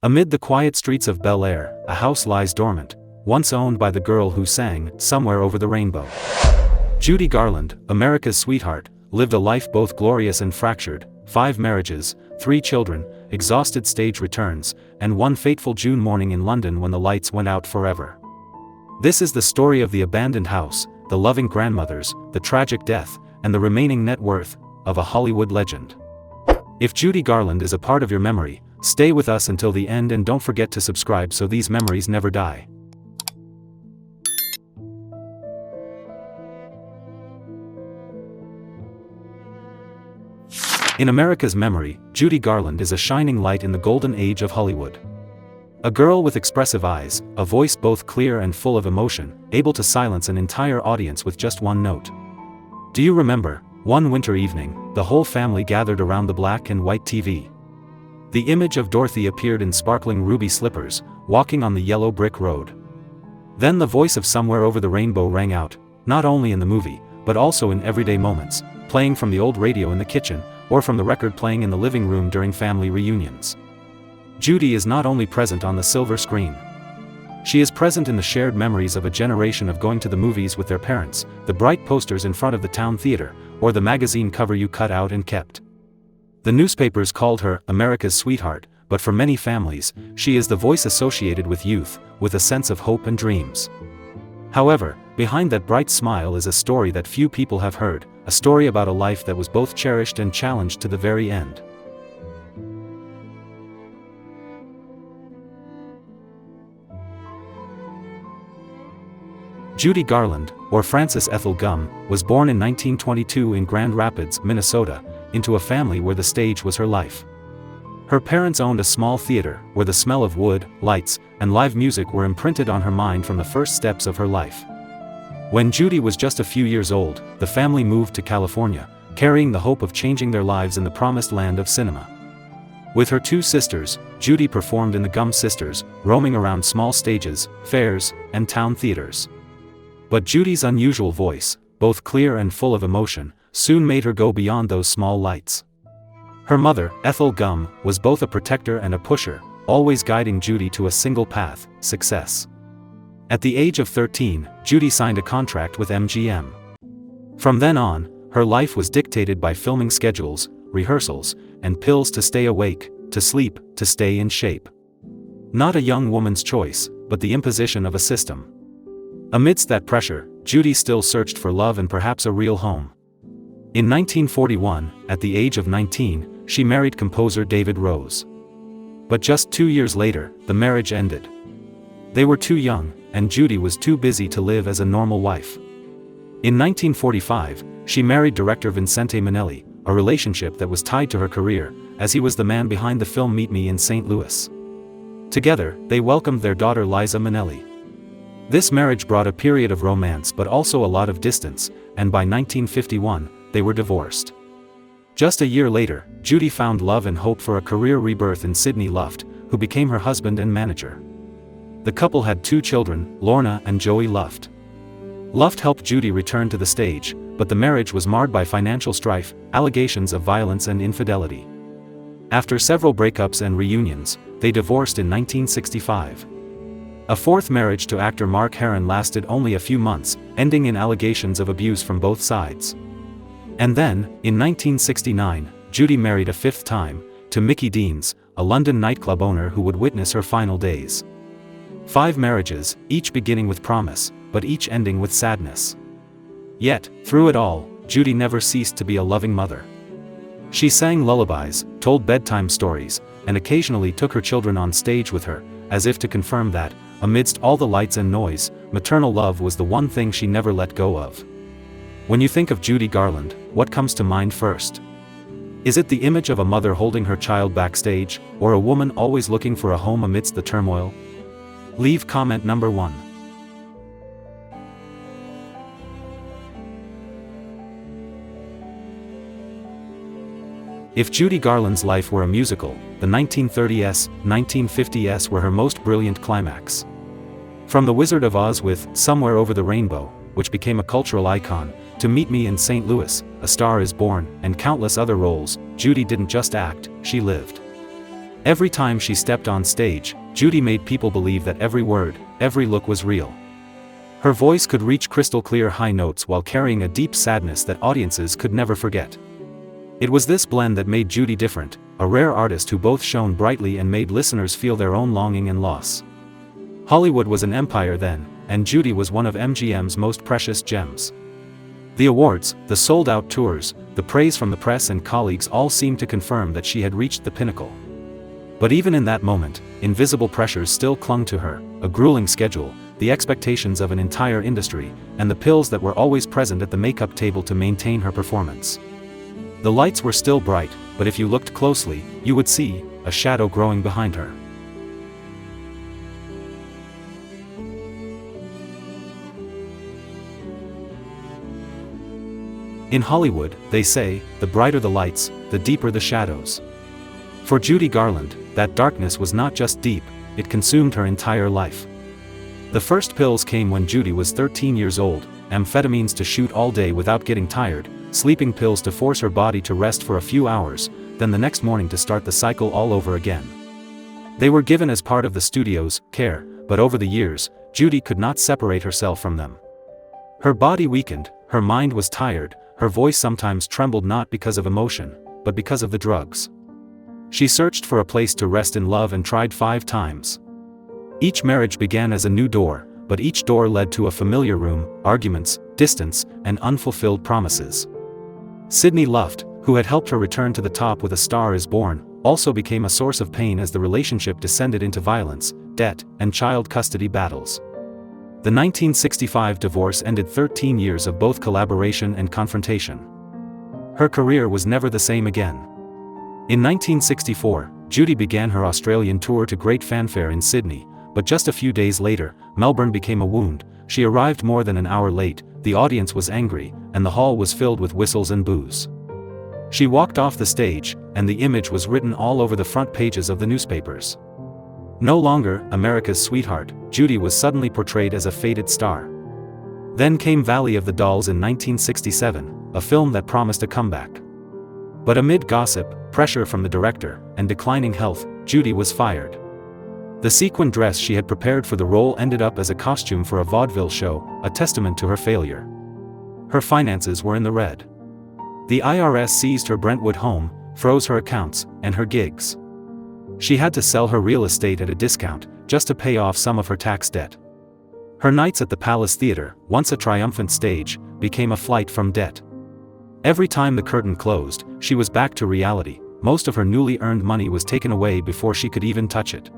Amid the quiet streets of Bel Air, a house lies dormant, once owned by the girl who sang "Somewhere Over the Rainbow." Judy Garland, America's sweetheart, lived a life both glorious and fractured: 5 marriages, 3 children, exhausted stage returns, and one fateful June morning in London when the lights went out forever. This is the story of the abandoned house, the loving grandmothers, the tragic death, and the remaining net worth of a Hollywood legend. If Judy Garland is a part of your memory, stay with us until the end and don't forget to subscribe so these memories never die. In America's memory, Judy Garland is a shining light in the golden age of Hollywood. A girl with expressive eyes, a voice both clear and full of emotion, able to silence an entire audience with just one note. Do you remember, one winter evening, the whole family gathered around the black and white TV. The image of Dorothy appeared in sparkling ruby slippers, walking on the yellow brick road. Then the voice of "Somewhere Over the Rainbow" rang out, not only in the movie, but also in everyday moments, playing from the old radio in the kitchen, or from the record playing in the living room during family reunions. Judy is not only present on the silver screen. She is present in the shared memories of a generation of going to the movies with their parents, the bright posters in front of the town theater, or the magazine cover you cut out and kept. The newspapers called her America's sweetheart, but for many families, she is the voice associated with youth, with a sense of hope and dreams. However, behind that bright smile is a story that few people have heard, a story about a life that was both cherished and challenged to the very end. Judy Garland, or Frances Ethel Gum, was born in 1922 in Grand Rapids, Minnesota, into a family where the stage was her life. Her parents owned a small theater, where the smell of wood, lights, and live music were imprinted on her mind from the first steps of her life. When Judy was just a few years old, the family moved to California, carrying the hope of changing their lives in the promised land of cinema. With her 2 sisters, Judy performed in the Gum Sisters, roaming around small stages, fairs, and town theaters. But Judy's unusual voice, both clear and full of emotion, soon made her go beyond those small lights. Her mother, Ethel Gum, was both a protector and a pusher, always guiding Judy to a single path: success. At the age of 13, Judy signed a contract with MGM. From then on, her life was dictated by filming schedules, rehearsals, and pills to stay awake, to sleep, to stay in shape. Not a young woman's choice, but the imposition of a system. Amidst that pressure, Judy still searched for love and perhaps a real home. In 1941, at the age of 19, she married composer David Rose. But just 2 years later, the marriage ended. They were too young, and Judy was too busy to live as a normal wife. In 1945, she married director Vincente Minnelli, a relationship that was tied to her career, as he was the man behind the film Meet Me in St. Louis. Together, they welcomed their daughter Liza Minnelli. This marriage brought a period of romance but also a lot of distance, and by 1951, they were divorced. Just a year later, Judy found love and hope for a career rebirth in Sidney Luft, who became her husband and manager. The couple had 2 children, Lorna and Joey Luft. Luft helped Judy return to the stage, but the marriage was marred by financial strife, allegations of violence and infidelity. After several breakups and reunions, they divorced in 1965. A 4th marriage to actor Mark Herron lasted only a few months, ending in allegations of abuse from both sides. And then, in 1969, Judy married a 5th time, to Mickey Deans, a London nightclub owner who would witness her final days. 5 marriages, each beginning with promise, but each ending with sadness. Yet, through it all, Judy never ceased to be a loving mother. She sang lullabies, told bedtime stories, and occasionally took her children on stage with her, as if to confirm that, amidst all the lights and noise, maternal love was the one thing she never let go of. When you think of Judy Garland, what comes to mind first? Is it the image of a mother holding her child backstage, or a woman always looking for a home amidst the turmoil? Leave comment number 1. If Judy Garland's life were a musical, the 1930s, 1950s were her most brilliant climax. From The Wizard of Oz with "Somewhere Over the Rainbow," which became a cultural icon, to Meet Me in St. Louis, A Star is Born, and countless other roles, Judy didn't just act, she lived. Every time she stepped on stage, Judy made people believe that every word, every look was real. Her voice could reach crystal-clear high notes while carrying a deep sadness that audiences could never forget. It was this blend that made Judy different, a rare artist who both shone brightly and made listeners feel their own longing and loss. Hollywood was an empire then, and Judy was one of MGM's most precious gems. The awards, the sold-out tours, the praise from the press and colleagues all seemed to confirm that she had reached the pinnacle. But even in that moment, invisible pressures still clung to her, a grueling schedule, the expectations of an entire industry, and the pills that were always present at the makeup table to maintain her performance. The lights were still bright, but if you looked closely, you would see a shadow growing behind her. In Hollywood, they say, the brighter the lights, the deeper the shadows. For Judy Garland, that darkness was not just deep, it consumed her entire life. The first pills came when Judy was 13 years old, amphetamines to shoot all day without getting tired, sleeping pills to force her body to rest for a few hours, then the next morning to start the cycle all over again. They were given as part of the studio's care, but over the years, Judy could not separate herself from them. Her body weakened, her mind was tired, her voice sometimes trembled not because of emotion, but because of the drugs. She searched for a place to rest in love and tried 5 times. Each marriage began as a new door, but each door led to a familiar room, arguments, distance, and unfulfilled promises. Sydney Luft, who had helped her return to the top with A Star Is Born, also became a source of pain as the relationship descended into violence, debt, and child custody battles. The 1965 divorce ended 13 years of both collaboration and confrontation. Her career was never the same again. In 1964, Judy began her Australian tour to great fanfare in Sydney, but just a few days later, Melbourne became a wound. She arrived more than an hour late, the audience was angry, and the hall was filled with whistles and boos. She walked off the stage, and the image was written all over the front pages of the newspapers. No longer America's sweetheart, Judy was suddenly portrayed as a faded star. Then came Valley of the Dolls in 1967, a film that promised a comeback. But amid gossip, pressure from the director, and declining health, Judy was fired. The sequin dress she had prepared for the role ended up as a costume for a vaudeville show, a testament to her failure. Her finances were in the red. The IRS seized her Brentwood home, froze her accounts, and her gigs. She had to sell her real estate at a discount, just to pay off some of her tax debt. Her nights at the Palace Theatre, once a triumphant stage, became a flight from debt. Every time the curtain closed, she was back to reality. Most of her newly earned money was taken away before she could even touch it.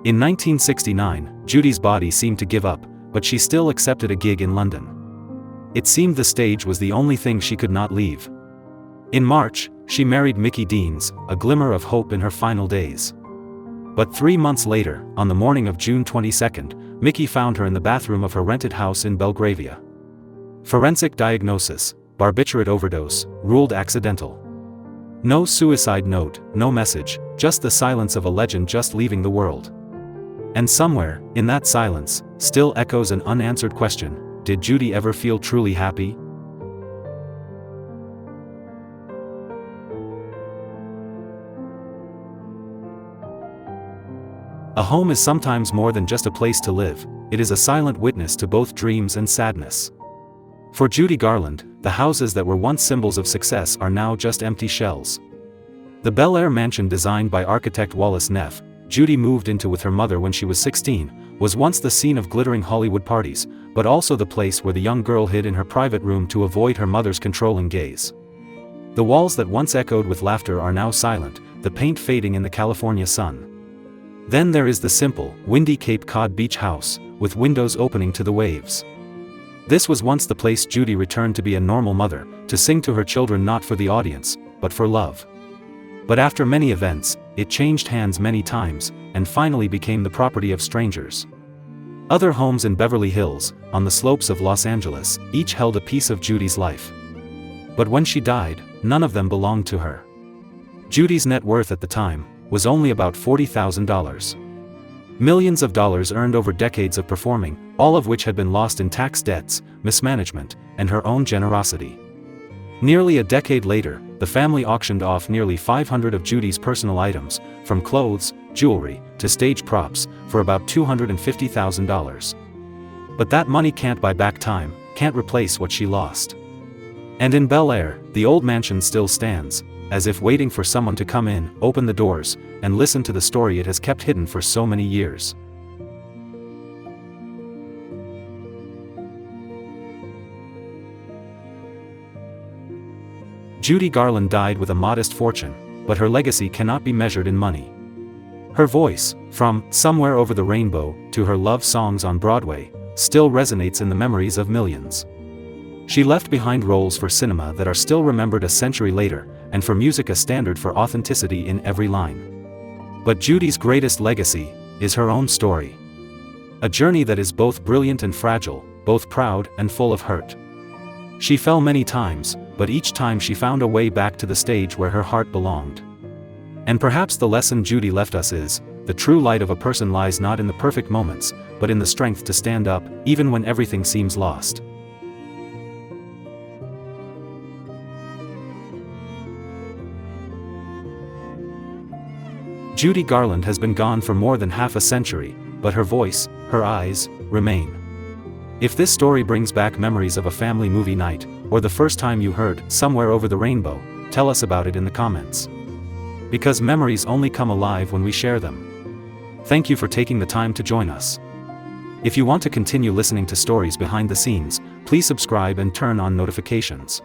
In 1969, Judy's body seemed to give up, but she still accepted a gig in London. It seemed the stage was the only thing she could not leave. In March, she married Mickey Deans, a glimmer of hope in her final days. But 3 months later, on the morning of June 22, Mickey found her in the bathroom of her rented house in Belgravia. Forensic diagnosis, barbiturate overdose, ruled accidental. No suicide note, no message, just the silence of a legend just leaving the world. And somewhere, in that silence, still echoes an unanswered question: did Judy ever feel truly happy? A home is sometimes more than just a place to live, it is a silent witness to both dreams and sadness. For Judy Garland, the houses that were once symbols of success are now just empty shells. The Bel Air mansion designed by architect Wallace Neff, Judy moved into with her mother when she was 16, was once the scene of glittering Hollywood parties, but also the place where the young girl hid in her private room to avoid her mother's controlling gaze. The walls that once echoed with laughter are now silent, the paint fading in the California sun. Then there is the simple, windy Cape Cod beach house, with windows opening to the waves. This was once the place Judy returned to be a normal mother, to sing to her children not for the audience, but for love. But after many events, it changed hands many times, and finally became the property of strangers. Other homes in Beverly Hills, on the slopes of Los Angeles, each held a piece of Judy's life. But when she died, none of them belonged to her. Judy's net worth at the time was only about $40,000. Millions of dollars earned over decades of performing, all of which had been lost in tax debts, mismanagement, and her own generosity. Nearly a decade later, the family auctioned off nearly 500 of Judy's personal items, from clothes, jewelry, to stage props, for about $250,000. But that money can't buy back time, can't replace what she lost. And in Bel Air, the old mansion still stands, as if waiting for someone to come in, open the doors, and listen to the story it has kept hidden for so many years. Judy Garland died with a modest fortune, but her legacy cannot be measured in money. Her voice, from "Somewhere Over the Rainbow" to her love songs on Broadway, still resonates in the memories of millions. She left behind roles for cinema that are still remembered a century later, and for music a standard for authenticity in every line. But Judy's greatest legacy is her own story. A journey that is both brilliant and fragile, both proud and full of hurt. She fell many times, but each time she found a way back to the stage where her heart belonged. And perhaps the lesson Judy left us is, the true light of a person lies not in the perfect moments, but in the strength to stand up, even when everything seems lost. Judy Garland has been gone for more than half a century, but her voice, her eyes, remain. If this story brings back memories of a family movie night, or the first time you heard "Somewhere Over the Rainbow," tell us about it in the comments. Because memories only come alive when we share them. Thank you for taking the time to join us. If you want to continue listening to stories behind the scenes, please subscribe and turn on notifications.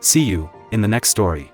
See you in the next story.